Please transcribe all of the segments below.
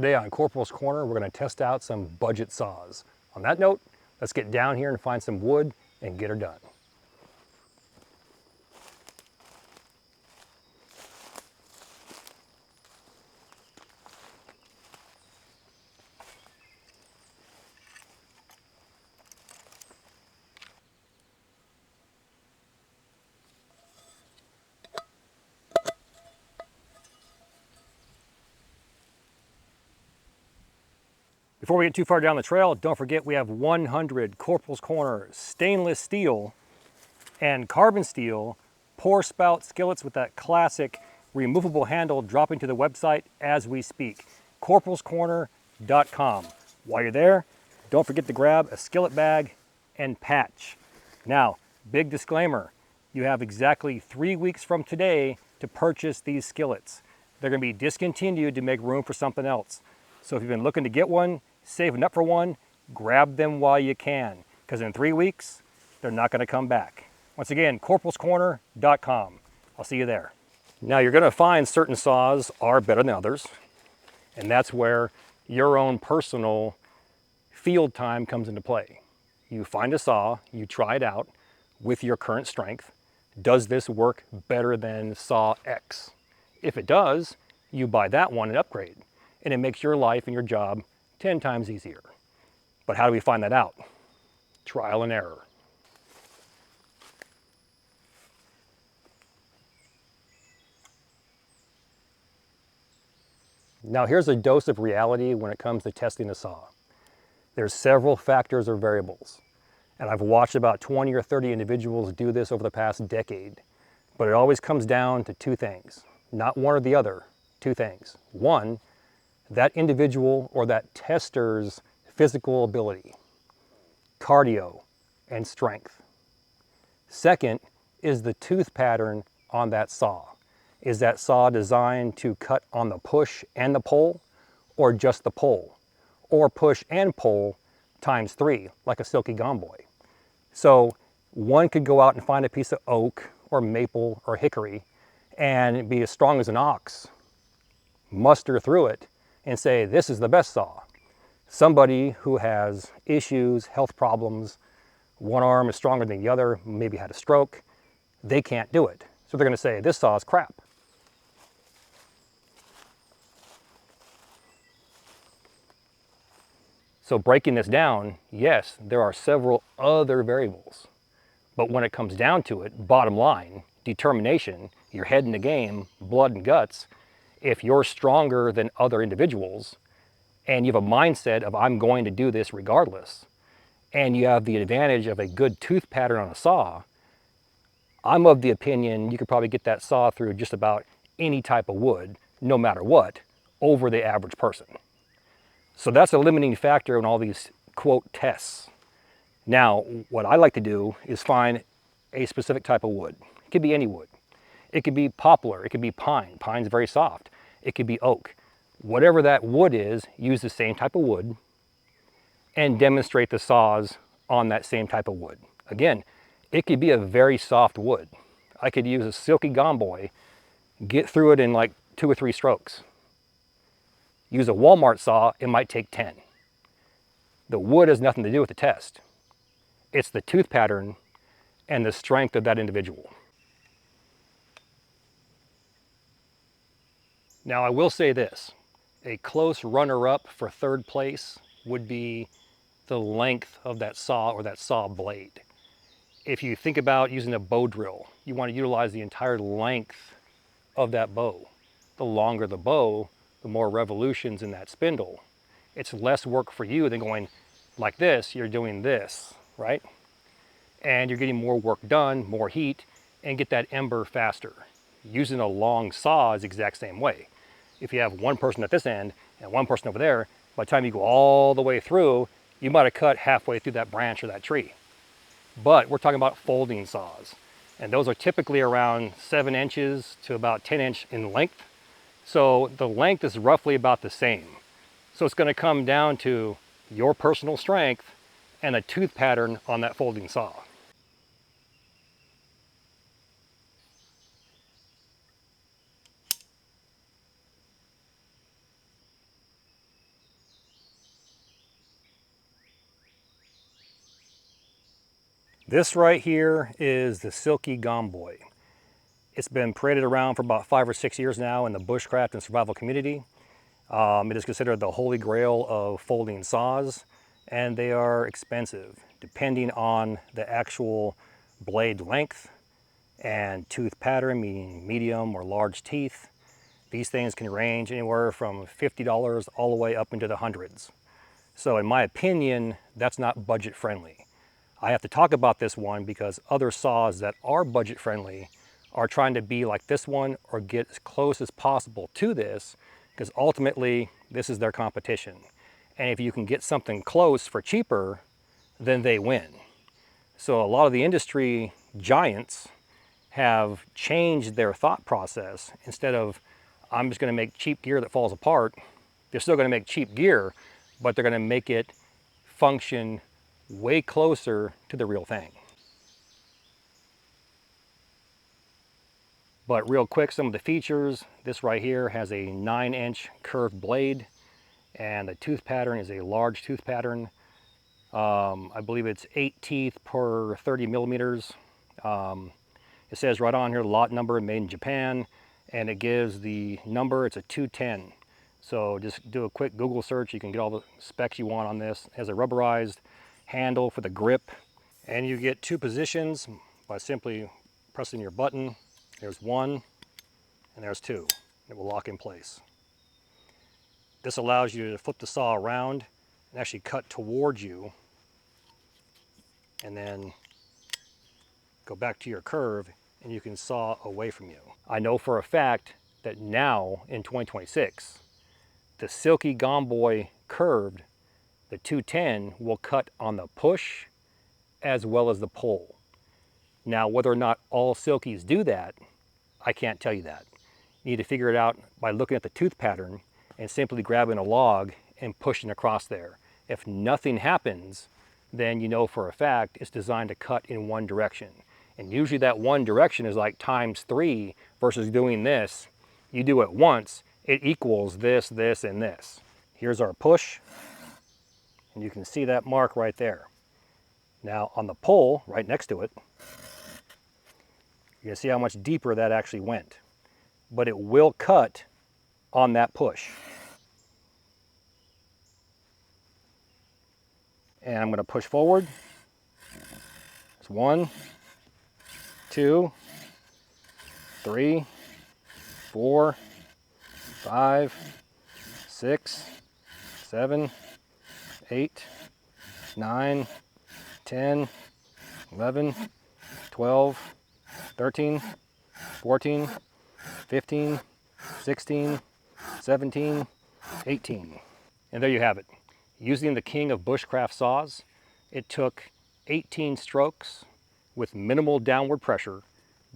Today on Corporals Corner, we're going to test out some budget saws. On that note, let's get down here and find some wood and get her done. Before we get too far down the trail, don't forget we have 100 Corporals Corner stainless steel and carbon steel pour spout skillets with that classic removable handle dropping to the website as we speak, corporalscorner.com. While you're there, don't forget to grab a skillet bag and patch. Now, big disclaimer, you have exactly 3 weeks from today to purchase these skillets. They're going to be discontinued to make room for something else. So if you've been looking to get one, saving up for one, grab them while you can, because in 3 weeks, they're not going to come back. Once again, corporalscorner.com. I'll see you there. Now you're going to find certain saws are better than others, and that's where your own personal field time comes into play. You find a saw, you try it out with your current strength. Does this work better than saw X? If it does, you buy that one and upgrade, and it makes your life and your job 10 times easier. But how do we find that out? Trial and error. Now here's a dose of reality when it comes to testing a saw. There's several factors or variables, and I've watched about 20 or 30 individuals do this over the past decade, but it always comes down to two things, not one or the other, two things. One, that individual or that tester's physical ability, cardio, and strength. Second is the tooth pattern on that saw. Is that saw designed to cut on the push and the pull, or just the pull? Or push and pull times 3, like a Silky Gomo. So one could go out and find a piece of oak or maple or hickory and be as strong as an ox, muster through it, and say, this is the best saw. Somebody who has issues, health problems, one arm is stronger than the other, maybe had a stroke, they can't do it. So they're going to say, this saw is crap. So breaking this down, yes, there are several other variables. But when it comes down to it, bottom line, determination, your head in the game, blood and guts, if you're stronger than other individuals and you have a mindset of I'm going to do this regardless, and you have the advantage of a good tooth pattern on a saw, I'm of the opinion you could probably get that saw through just about any type of wood, no matter what, over the average person. So that's a limiting factor in all these quote tests. Now, what I like to do is find a specific type of wood. It could be any wood. It could be poplar, it could be pine. Pine's very soft. It could be oak. Whatever that wood is, use the same type of wood and demonstrate the saws on that same type of wood. Again, it could be a very soft wood. I could use a Silky Gomo, get through it in like 2 or 3 strokes. Use a Walmart saw, it might take 10. The wood has nothing to do with the test. It's the tooth pattern and the strength of that individual. Now I will say this, a close runner-up for 3rd place would be the length of that saw or that saw blade. If you think about using a bow drill, you want to utilize the entire length of that bow. The longer the bow, the more revolutions in that spindle. It's less work for you than going like this, you're doing this, right? And you're getting more work done, more heat, and get that ember faster. Using a long saw is the exact same way. If you have one person at this end and one person over there, by the time you go all the way through, you might have cut halfway through that branch or that tree. But we're talking about folding saws, and those are typically around 7 inches to about 10 inch in length. So the length is roughly about the same. So it's going to come down to your personal strength and the tooth pattern on that folding saw. This right here is the Silky Gomo. It's been paraded around for about 5 or 6 years now in the bushcraft and survival community. It is considered the holy grail of folding saws, and they are expensive depending on the actual blade length and tooth pattern, meaning medium or large teeth. These things can range anywhere from $50 all the way up into the hundreds. So in my opinion, that's not budget friendly. I have to talk about this one because other saws that are budget friendly are trying to be like this one or get as close as possible to this, because ultimately this is their competition. And if you can get something close for cheaper, then they win. So a lot of the industry giants have changed their thought process. Instead of, I'm just going to make cheap gear that falls apart, they're still going to make cheap gear, but they're going to make it function way closer to the real thing. But real quick, some of the features. This right here has a 9-inch curved blade, and the tooth pattern is a large tooth pattern. I believe it's 8 teeth per 30 millimeters. It says right on here, lot number, made in Japan, and it gives the number, it's a 210. So just do a quick Google search, you can get all the specs you want on this. It has a rubberized handle for the grip, and you get 2 positions by simply pressing your button. There's 1, and there's 2. It will lock in place. This allows you to flip the saw around and actually cut towards you, and then go back to your curve, and you can saw away from you. I know for a fact that now in 2026, the Silky Gomo curved, the 210 will cut on the push as well as the pull. Now, whether or not all Silkies do that, I can't tell you that. You need to figure it out by looking at the tooth pattern and simply grabbing a log and pushing across there. If nothing happens, then you know for a fact it's designed to cut in one direction. And usually that one direction is like ×3 versus doing this. You do it once, it equals this, this, and this. Here's our push, and you can see that mark right there. Now on the pull, right next to it, you can see how much deeper that actually went. But it will cut on that push. And I'm going to push forward. It's 1, 2, 3, 4, 5, 6, 7, 8, 9, 10, 11, 12, 13, 14, 15, 16, 17, 18. And there you have it. Using the king of bushcraft saws, it took 18 strokes with minimal downward pressure,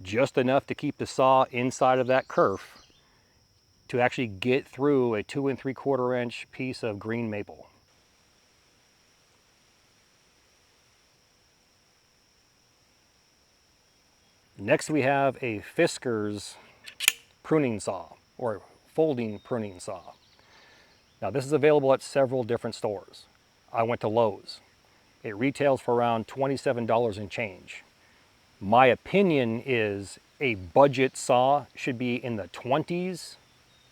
just enough to keep the saw inside of that kerf to actually get through a 2 3/4 inch piece of green maple. Next we have a Fiskars pruning saw, or folding pruning saw. Now this is available at several different stores. I went to Lowe's. It retails for around $27 and change. My opinion is a budget saw should be in the 20s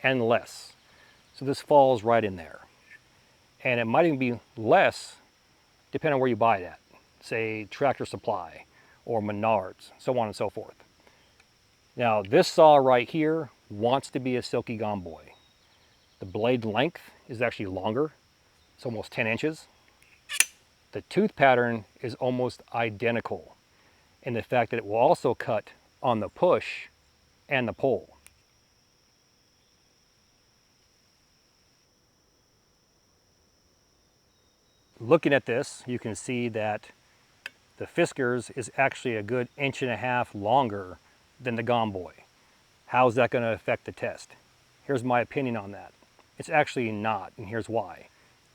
and less. So this falls right in there. And it might even be less depending on where you buy it at. Say Tractor Supply or Menards, so on and so forth. Now this saw right here wants to be a Silky Gomo. The blade length is actually longer. It's almost 10 inches. The tooth pattern is almost identical in the fact that it will also cut on the push and the pull. Looking at this, you can see that the Fiskars is actually a good 1.5 inches longer than the Gomo. How's that going to affect the test? Here's my opinion on that. It's actually not, and here's why.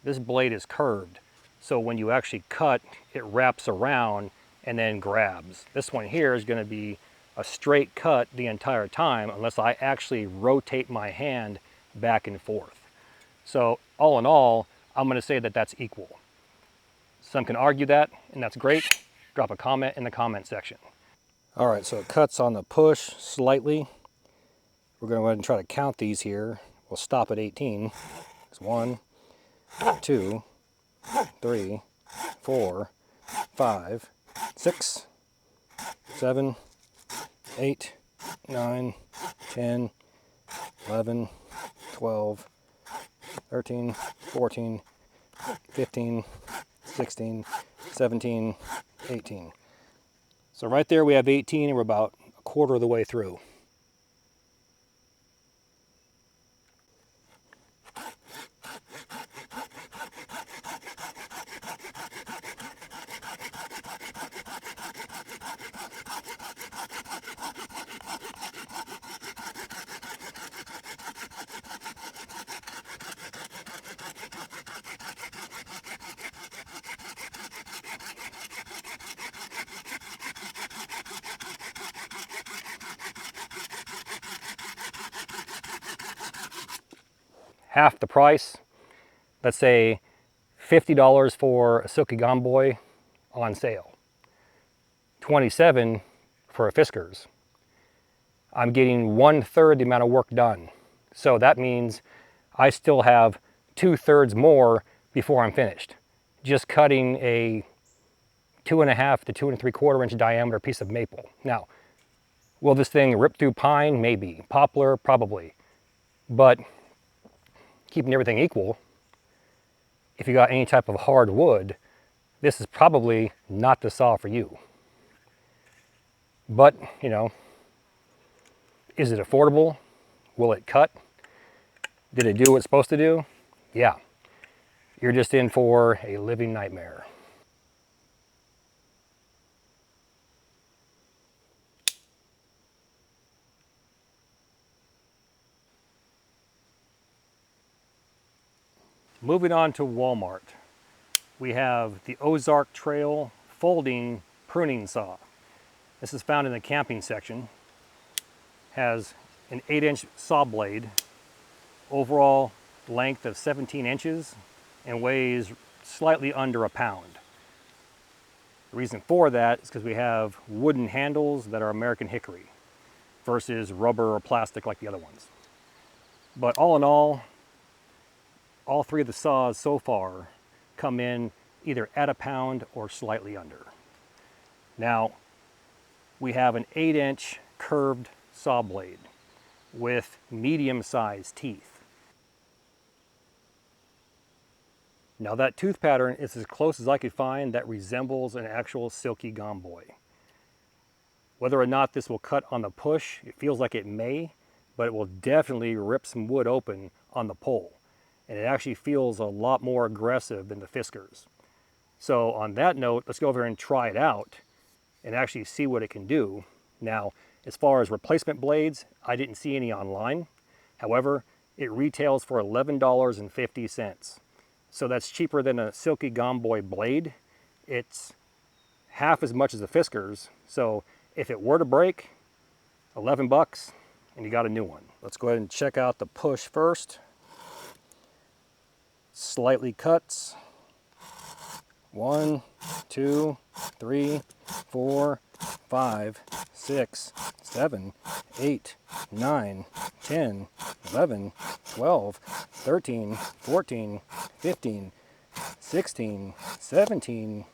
This blade is curved, so when you actually cut, it wraps around and then grabs. This one here is going to be a straight cut the entire time unless I actually rotate my hand back and forth. So all in all, I'm going to say that that's equal. Some can argue that, and that's great. drop a comment in the comment section. All right, so it cuts on the push slightly. We're going to go ahead and try to count these here. We'll stop at 18. It's 1, 2, 3, 4, 5, 6, 7, 8, 9, 10, 11, 12, 13, 14, 15, 16, 17, 18. So right there we have 18 and we're about a quarter of the way through. Half the price, let's say $50 for a Silky Gomboy on sale, $27 for a Fiskars. I'm getting 1/3 the amount of work done. So that means I still have 2/3 more before I'm finished. Just cutting a 2.5 to 2 3/4 inch diameter piece of maple. Now, will this thing rip through pine? Maybe. Poplar? Probably. But keeping everything equal, if you got any type of hard wood, this is probably not the saw for you. But, you know, is it affordable? Will it cut? Did it do what it's supposed to do? Yeah. You're just in for a living nightmare. Moving on to Walmart, we have the Ozark Trail folding pruning saw. This is found in the camping section. Has an 8-inch saw blade, overall length of 17 inches, and weighs slightly under a pound. The reason for that is because we have wooden handles that are American hickory versus rubber or plastic like the other ones. But all in all three of the saws so far come in either at a pound or slightly under. Now, we have an 8-inch curved saw blade with medium-sized teeth. Now that tooth pattern is as close as I could find that resembles an actual Silky Gomboy. Whether or not this will cut on the push, it feels like it may, but it will definitely rip some wood open on the pull. And it actually feels a lot more aggressive than the Fiskars. So on that note, let's go over and try it out and actually see what it can do. Now, as far as replacement blades, I didn't see any online. However, it retails for $11.50. So that's cheaper than a Silky Gomboy blade. It's half as much as the Fiskars. So if it were to break, 11 bucks and you got a new one. Let's go ahead and check out the push first. Slightly cuts. 1, 2, 3, 4, 5, 6, 7, 8, 9, 10, 11, 12, 13, 14, 15, 16, 17,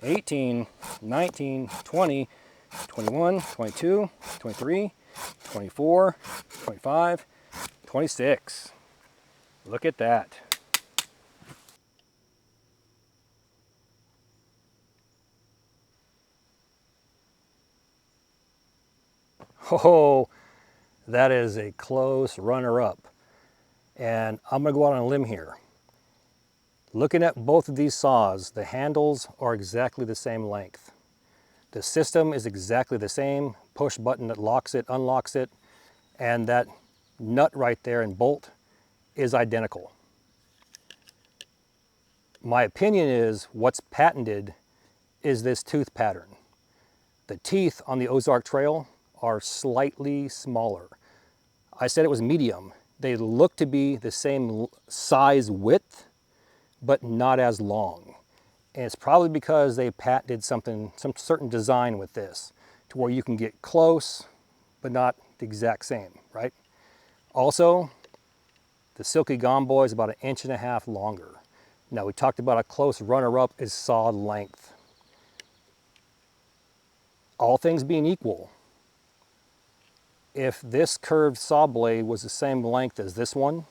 18, 19, 20, 21, 22, 23, 24, 25, 26. Look at that. Oh, that is a close runner-up. And I'm gonna go out on a limb here. Looking at both of these saws, the handles are exactly the same length. The system is exactly the same, push button that locks it, unlocks it, and that nut right there and bolt is identical. My opinion is what's patented is this tooth pattern. The teeth on the Ozark Trail are slightly smaller. I said it was medium. They look to be the same size width, but not as long. And it's probably because they patented some certain design with this to where you can get close, but not the exact same, right? Also, the Silky Gomo is about 1.5 inches longer. Now we talked about a close runner-up is saw length. All things being equal, if this curved saw blade was the same length as this one,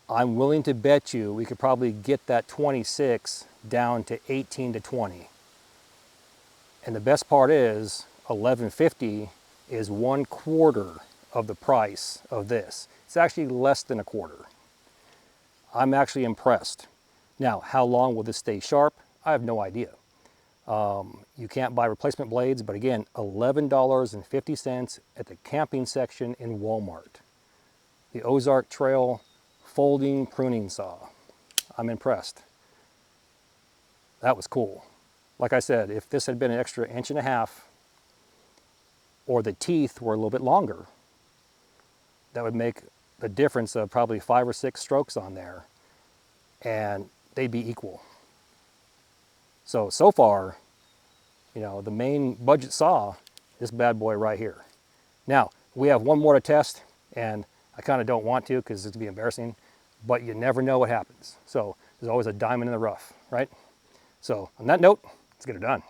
I'm willing to bet you we could probably get that 26 down to 18 to 20. And the best part is, $11.50 is 1/4 of the price of this. It's actually less than 1/4. I'm actually impressed. Now, how long will this stay sharp? I have no idea. You can't buy replacement blades, but again, $11.50 at the camping section in Walmart. The Ozark Trail folding pruning saw. I'm impressed. That was cool. Like I said, if this had been an extra 1.5 inches, or the teeth were a little bit longer, that would make the difference of probably 5 or 6 strokes on there, and they'd be equal. So far, you know, the main budget saw, this bad boy right here. Now, we have one more to test, and I kind of don't want to because it's gonna be embarrassing, but you never know what happens. So there's always a diamond in the rough, right? So on that note, let's get it done.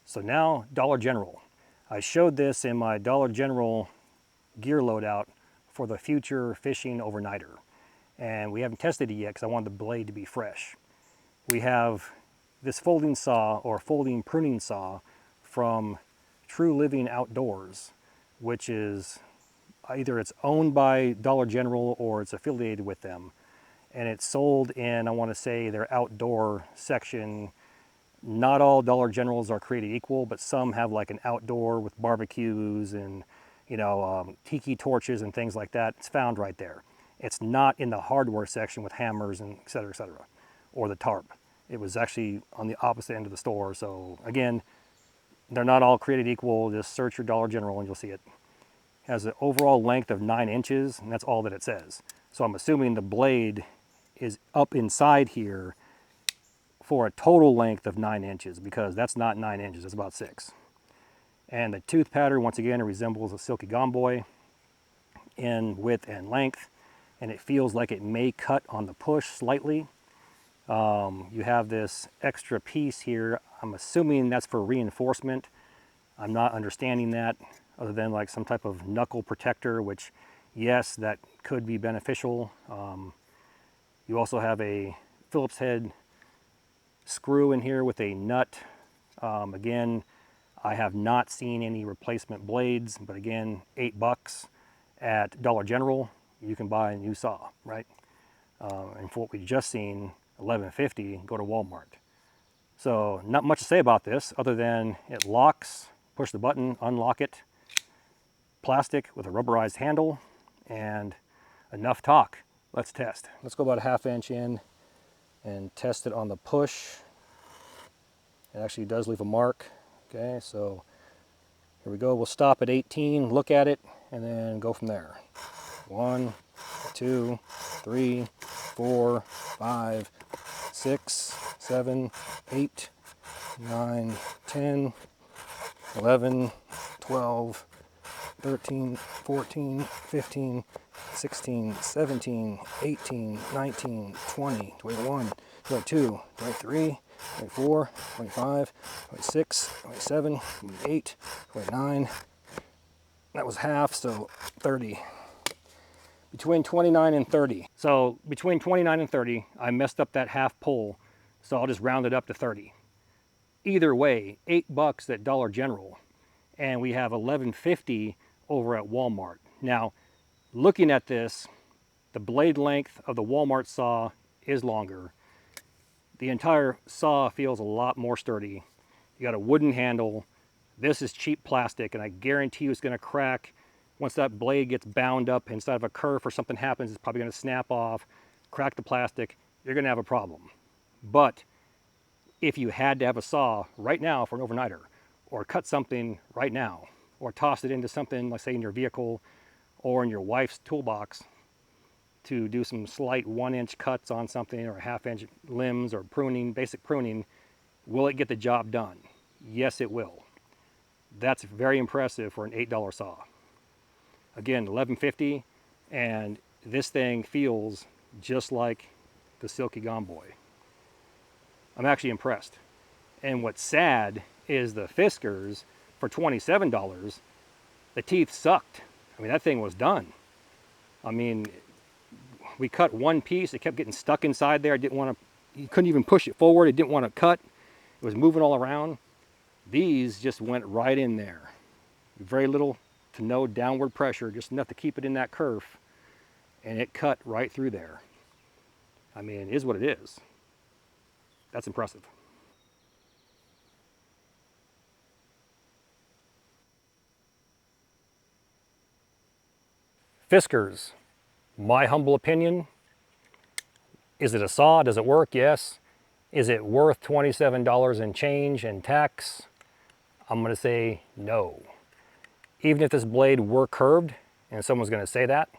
So now, Dollar General. I showed this in my Dollar General gear loadout for the future fishing overnighter. And we haven't tested it yet because I wanted the blade to be fresh. We have this folding saw or folding pruning saw from True Living Outdoors, which is either it's owned by Dollar General or it's affiliated with them. And it's sold in, I want to say, their outdoor section. Not all Dollar Generals are created equal, but some have like an outdoor with barbecues and, you know, tiki torches and things like that. It's found right there. It's not in the hardware section with hammers and et cetera, or the tarp. It was actually on the opposite end of the store. So again, they're not all created equal. Just search your Dollar General and you'll see it. It has an overall length of 9 inches, and that's all that it says. So I'm assuming the blade is up inside here for a total length of 9 inches, because that's not 9 inches, it's about 6. And the tooth pattern, once again, it resembles a Silky Gomo in width and length, and it feels like it may cut on the push slightly. You have this extra piece here. I'm assuming that's for reinforcement. I'm not understanding that, other than like some type of knuckle protector, which, yes, that could be beneficial. You also have a Phillips head screw in here with a nut. Again, I have not seen any replacement blades, but again, $8 at Dollar General, you can buy a new saw, right? And for what we just seen, $11.50, go to Walmart. So not much to say about this other than it locks, push the button, unlock it, plastic with a rubberized handle, and enough talk. Let's test. Let's go about a 1/2 inch in and test it on the push. It actually does leave a mark. Okay, so here we go. We'll stop at 18, look at it, and then go from there. 1, 2, 3, 4, 5, 6, 7, 8, 9, 10, 11, 12, 13, 14, 15, 16, 17, 18, 19, 20, 21, 22, 23, 24, 25, 26, 27, 28, 29. That was half, so 30. Between 29 and 30. So between 29 and 30, I messed up that half pull, so I'll just round it up to 30. Either way, $8 at Dollar General, and we have $11.50 over at Walmart. Now, looking at this, the blade length of the Walmart saw is longer. The entire saw feels a lot more sturdy. You got a wooden handle. This is cheap plastic, and I guarantee you it's going to crack. Once that blade gets bound up inside of a kerf or something happens, it's probably going to snap off, crack the plastic. You're going to have a problem. But if you had to have a saw right now for an overnighter, or cut something right now, or toss it into something, let's say in your vehicle or in your wife's toolbox to do some slight 1-inch cuts on something or 1/2-inch limbs or pruning, basic pruning, will it get the job done? Yes, it will. That's very impressive for an $8 saw. Again, $11.50, and this thing feels just like the Silky Gomo. I'm actually impressed. And what's sad is the Fiskars for $27, the teeth sucked. I mean, that thing was done. I mean, we cut one piece, it kept getting stuck inside there. I didn't want to, you couldn't even push it forward. It didn't want to cut. It was moving all around. These just went right in there. Very little to no downward pressure, just enough to keep it in that kerf, and it cut right through there. I mean, it is what it is. That's impressive. Fiskars, my humble opinion, is it a saw? Does it work? Yes. Is it worth $27 and change and tax? I'm going to say no. Even if this blade were curved, and someone's going to say that,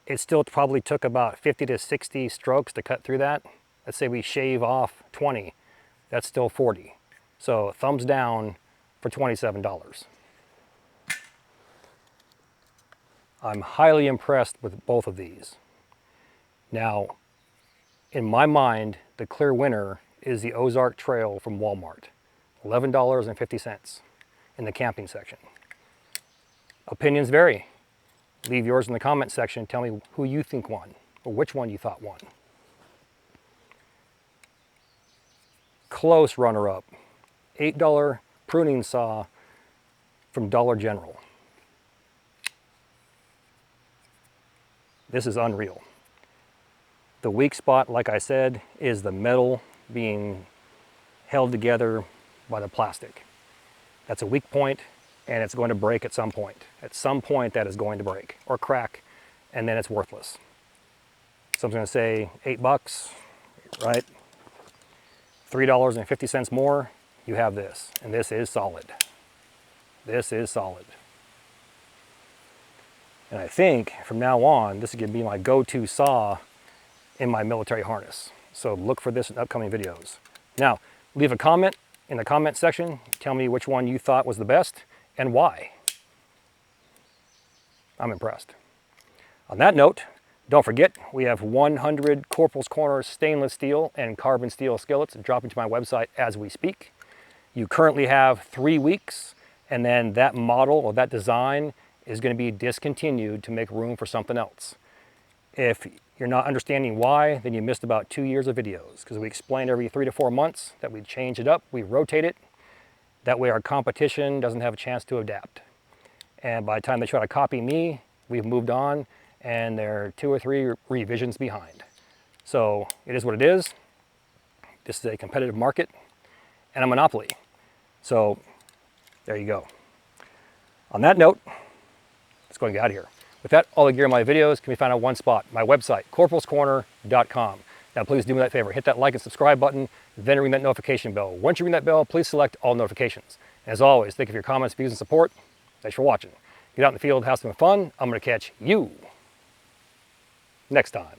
it still probably took about 50 to 60 strokes to cut through that. Let's say we shave off 20, that's still 40. So thumbs down for $27. I'm highly impressed with both of these. Now, in my mind, the clear winner is the Ozark Trail from Walmart. $11.50 in the camping section. Opinions vary. Leave yours in the comment section. Tell me who you think won, or which one you thought won. Close runner-up, $8 pruning saw from Dollar General. This is unreal. The weak spot, like I said, is the metal being held together by the plastic. That's a weak point, and it's going to break at some point. At some point, that is going to break or crack, and then it's worthless. So I'm going to say $8, right? $3.50 more, you have this, and this is solid. This is solid. And I think from now on, this is going to be my go-to saw in my military harness. So look for this in upcoming videos. Now, leave a comment in the comment section. Tell me which one you thought was the best and why. I'm impressed. On that note, don't forget, we have 100 Corporals Corner stainless steel and carbon steel skillets dropping to my website as we speak. You currently have 3 weeks, and then that model or that design is going to be discontinued to make room for something else. If you're not understanding why, then you missed about 2 years of videos, because we explain every 3 to 4 months that we change it up, we rotate it. That way our competition doesn't have a chance to adapt. And by the time they try to copy me, we've moved on, and they're 2 or 3 revisions behind. So it is what it is. This is a competitive market and a monopoly. So there you go. On that note, let's go and get out of here. With that, all the gear in my videos can be found at one spot, my website, corporalscorner.com. Now please do me that favor, hit that like and subscribe button, then ring that notification bell. Once you ring that bell, please select all notifications. And as always, thank you for your comments, views, and support. Thanks for watching. Get out in the field, have some fun. I'm going to catch you next time.